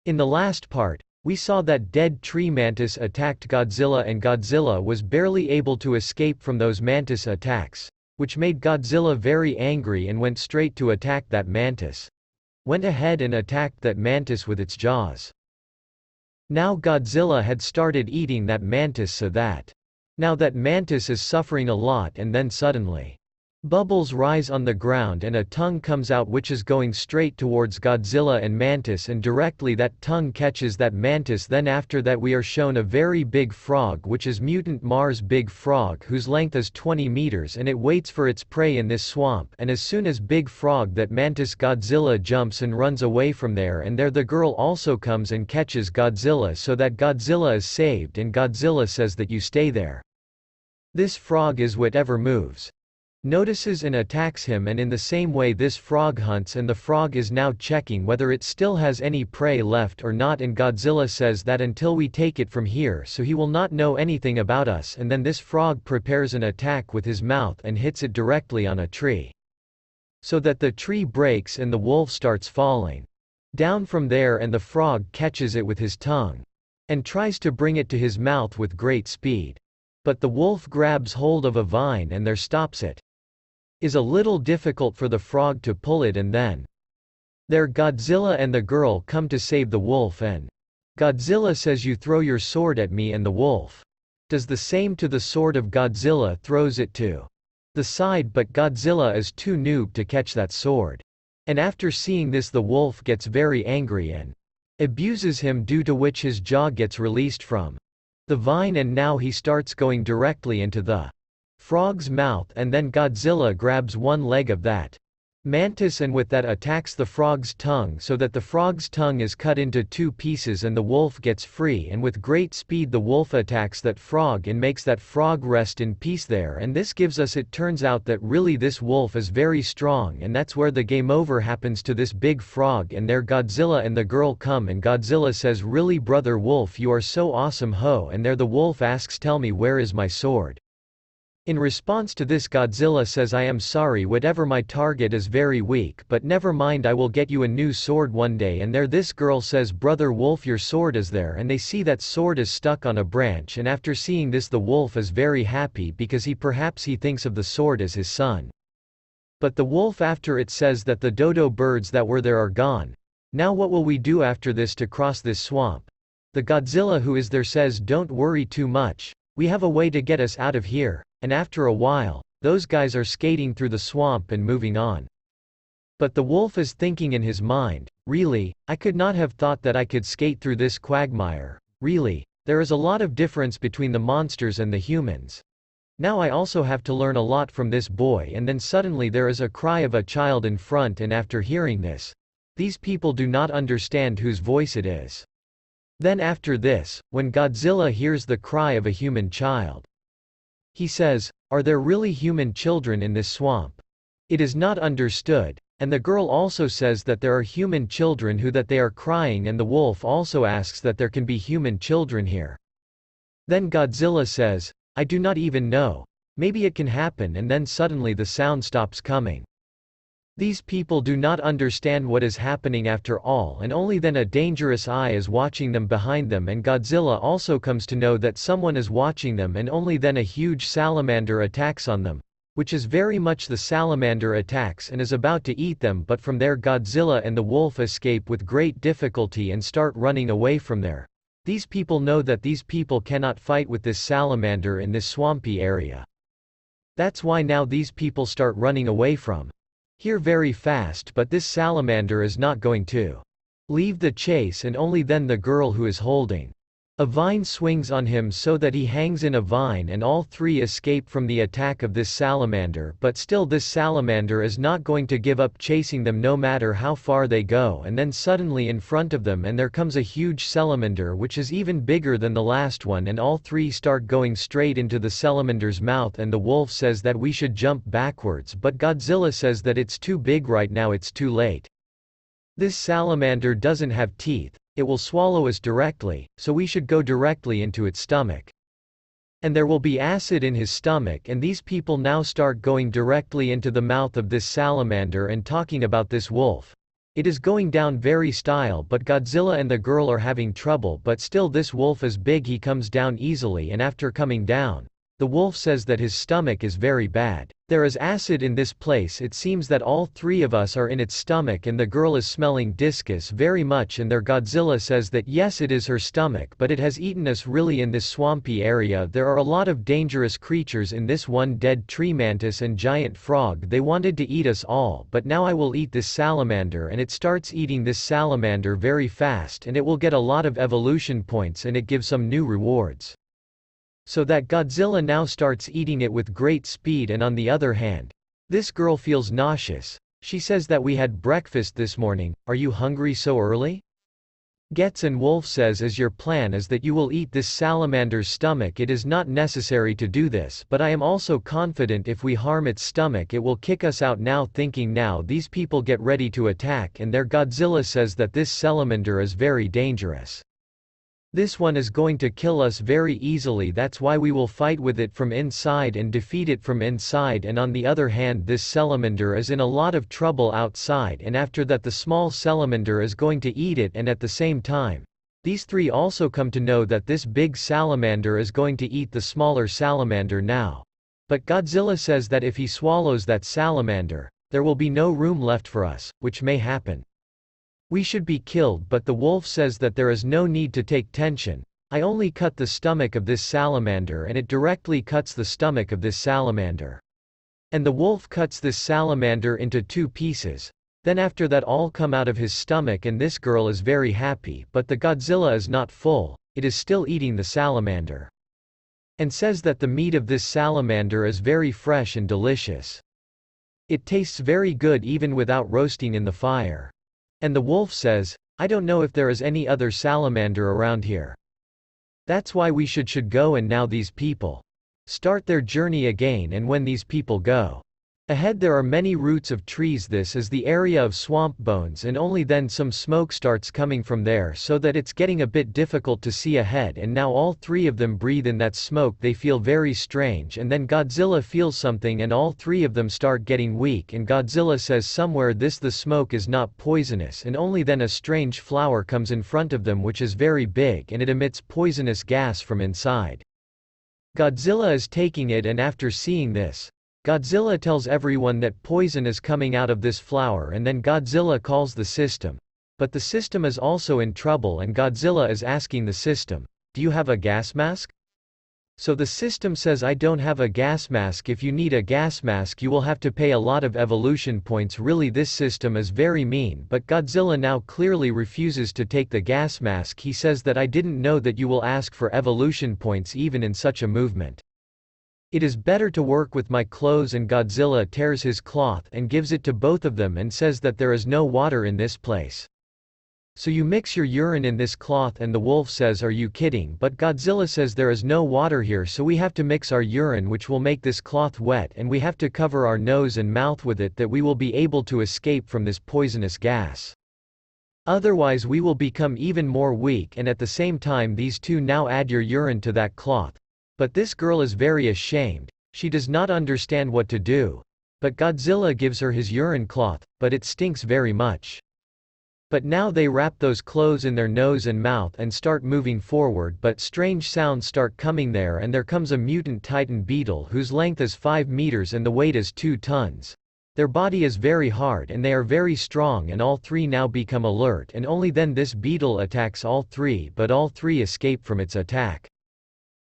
In the last part, we saw that dead tree mantis attacked Godzilla and Godzilla was barely able to escape from those mantis attacks, which made Godzilla very angry and went straight to attack that mantis. Went ahead and attacked that mantis with its jaws. Now Godzilla had started eating that mantis so that now that mantis is suffering a lot, and then suddenly bubbles rise on the ground and a tongue comes out which is going straight towards Godzilla and mantis, and directly that tongue catches that mantis. Then after that we are shown a very big frog which is mutant Mars big frog whose length is 20 meters, and it waits for its prey in this swamp, and as soon as big frog that mantis Godzilla jumps and runs away from there, and there the girl also comes and catches Godzilla so that Godzilla is saved, and Godzilla says that you stay there. This frog is whatever moves notices and attacks him, and in the same way this frog hunts, and the frog is now checking whether it still has any prey left or not, and Godzilla says that until we take it from here so he will not know anything about us, and then this frog prepares an attack with his mouth and hits it directly on a tree, so that the tree breaks and the wolf starts falling down from there, and the frog catches it with his tongue and tries to bring it to his mouth with great speed. But the wolf grabs hold of a vine and there stops it. Is a little difficult for the frog to pull it, and then there Godzilla and the girl come to save the wolf, and Godzilla says you throw your sword at me, and the wolf does the same to the sword of Godzilla, throws it to the side, but Godzilla is too noob to catch that sword. And after seeing this the wolf gets very angry and abuses him, due to which his jaw gets released from the vine, and now he starts going directly into the frog's mouth, and then Godzilla grabs one leg of that mantis and with that attacks the frog's tongue so that the frog's tongue is cut into 2 pieces, and the wolf gets free, and with great speed the wolf attacks that frog and makes that frog rest in peace there. And this gives us, it turns out that really this wolf is very strong, and that's where the game over happens to this big frog, and there Godzilla and the girl come, and Godzilla says, really brother wolf, you are so awesome ho, and there the wolf asks, tell me where is my sword. In response to this Godzilla says, I am sorry, whatever, my target is very weak, but never mind, I will get you a new sword one day. And there this girl says, brother wolf, your sword is there, and they see that sword is stuck on a branch, and after seeing this the wolf is very happy because he thinks of the sword as his son. But the wolf after it says that the dodo birds that were there are gone. Now what will we do after this to cross this swamp? The Godzilla who is there says, don't worry too much, we have a way to get us out of here. And after a while, those guys are skating through the swamp and moving on. But the wolf is thinking in his mind, really, I could not have thought that I could skate through this quagmire, really, there is a lot of difference between the monsters and the humans. Now I also have to learn a lot from this boy. And then suddenly there is a cry of a child in front, and after hearing this, these people do not understand whose voice it is. Then after this, when Godzilla hears the cry of a human child, he says, are there really human children in this swamp? It is not understood. And the girl also says that there are human children who that they are crying, and the wolf also asks that there can be human children here. Then Godzilla says, I do not even know. Maybe it can happen, and then suddenly the sound stops coming. These people do not understand what is happening after all, and only then a dangerous eye is watching them behind them, and Godzilla also comes to know that someone is watching them, and only then a huge salamander attacks on them, which is very much the salamander attacks and is about to eat them, but from there Godzilla and the wolf escape with great difficulty and start running away from there. These people know that these people cannot fight with this salamander in this swampy area. That's why now these people start running away from here very fast, but this salamander is not going to leave the chase, and only then the girl who is holding a vine swings on him so that he hangs in a vine, and all 3 escape from the attack of this salamander. But still this salamander is not going to give up chasing them no matter how far they go, and then suddenly in front of them and there comes a huge salamander which is even bigger than the last one, and all 3 start going straight into the salamander's mouth, and the wolf says that we should jump backwards, but Godzilla says that it's too big right now, it's too late. This salamander doesn't have teeth. It will swallow us directly, so we should go directly into its stomach. And there will be acid in his stomach, and these people now start going directly into the mouth of this salamander and talking about this wolf. It is going down very style, but Godzilla and the girl are having trouble, but still this wolf is big, he comes down easily, and after coming down, the wolf says that his stomach is very bad. There is acid in this place, it seems that all three of us are in its stomach, and the girl is smelling discus very much, and their Godzilla says that yes, it is her stomach, but it has eaten us really in this swampy area. There are a lot of dangerous creatures in this one, dead tree mantis and giant frog. They wanted to eat us all, but now I will eat this salamander, and it starts eating this salamander very fast, and it will get a lot of evolution points, and it gives some new rewards. So that Godzilla now starts eating it with great speed, and on the other hand, this girl feels nauseous. She says that we had breakfast this morning, are you hungry so early? Gets and Wolf says as your plan is that you will eat this salamander's stomach. It is not necessary to do this, but I am also confident if we harm its stomach it will kick us out. Now thinking, now these people get ready to attack, and their Godzilla says that this salamander is very dangerous. This one is going to kill us very easily, that's why we will fight with it from inside and defeat it from inside. And on the other hand, this salamander is in a lot of trouble outside, and after that the small salamander is going to eat it, and at the same time, these three also come to know that this big salamander is going to eat the smaller salamander now. But Godzilla says that if he swallows that salamander, there will be no room left for us, which may happen. We should be killed, but the wolf says that there is no need to take tension. I only cut the stomach of this salamander, and it directly cuts the stomach of this salamander. And the wolf cuts this salamander into 2 pieces. Then after that all come out of his stomach, and this girl is very happy, but the Godzilla is not full, it is still eating the salamander. And says that the meat of this salamander is very fresh and delicious. It tastes very good even without roasting in the fire. And the wolf says, I don't know if there is any other salamander around here. That's why we should go. And now these people start their journey again, and when these people go ahead there are many roots of trees. This is the area of swamp bones, and only then some smoke starts coming from there, so that it's getting a bit difficult to see ahead. And now all three of them breathe in that smoke, they feel very strange, and then Godzilla feels something and all three of them start getting weak, and Godzilla says somewhere this the smoke is not poisonous, and only then a strange flower comes in front of them which is very big, and it emits poisonous gas from inside. Godzilla is taking it, and after seeing this, Godzilla tells everyone that poison is coming out of this flower, and then Godzilla calls the system. But the system is also in trouble, and Godzilla is asking the system, do you have a gas mask? So the system says, I don't have a gas mask. If you need a gas mask you will have to pay a lot of evolution points. Really this system is very mean, but Godzilla now clearly refuses to take the gas mask. He says that I didn't know that you will ask for evolution points even in such a movement. It is better to work with my clothes, and Godzilla tears his cloth and gives it to both of them and says that there is no water in this place. So you mix your urine in this cloth, and the wolf says, are you kidding? But Godzilla says there is no water here, so we have to mix our urine which will make this cloth wet, and we have to cover our nose and mouth with it that we will be able to escape from this poisonous gas. Otherwise we will become even more weak. And at the same time these two now add your urine to that cloth. But this girl is very ashamed, she does not understand what to do. But Godzilla gives her his urine cloth, but it stinks very much. But now they wrap those clothes in their nose and mouth and start moving forward, but strange sounds start coming there, and there comes a mutant titan beetle whose length is 5 meters and the weight is 2 tons. Their body is very hard and they are very strong, and all three now become alert, and only then this beetle attacks all three, but all three escape from its attack.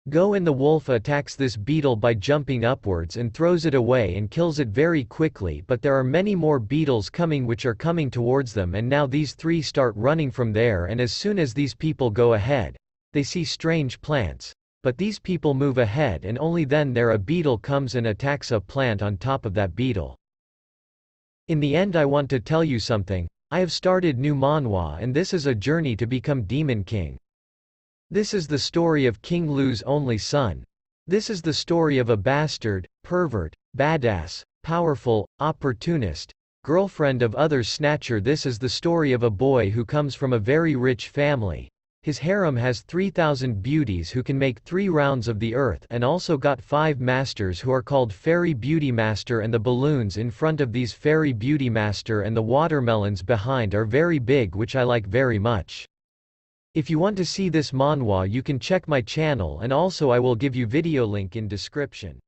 And the wolf attacks this beetle by jumping upwards and throws it away and kills it very quickly, but there are many more beetles coming which are coming towards them, and now these three start running from there, and as soon as these people go ahead, they see strange plants. But these people move ahead, and only then there a beetle comes and attacks a plant on top of that beetle. In the end I want to tell you something, I have started new manhwa, and this is a journey to become Demon King. This is the story of King Lu's only son. This is the story of a bastard, pervert, badass, powerful, opportunist, girlfriend of others snatcher. This is the story of a boy who comes from a very rich family, His harem has 3,000 beauties who can make 3 rounds of the earth, and also got 5 masters who are called Fairy Beauty Master, and the balloons in front of these Fairy Beauty Master and the watermelons behind are very big, which I like very much. If you want to see this manhwa, you can check my channel, and also I will give you video link in description.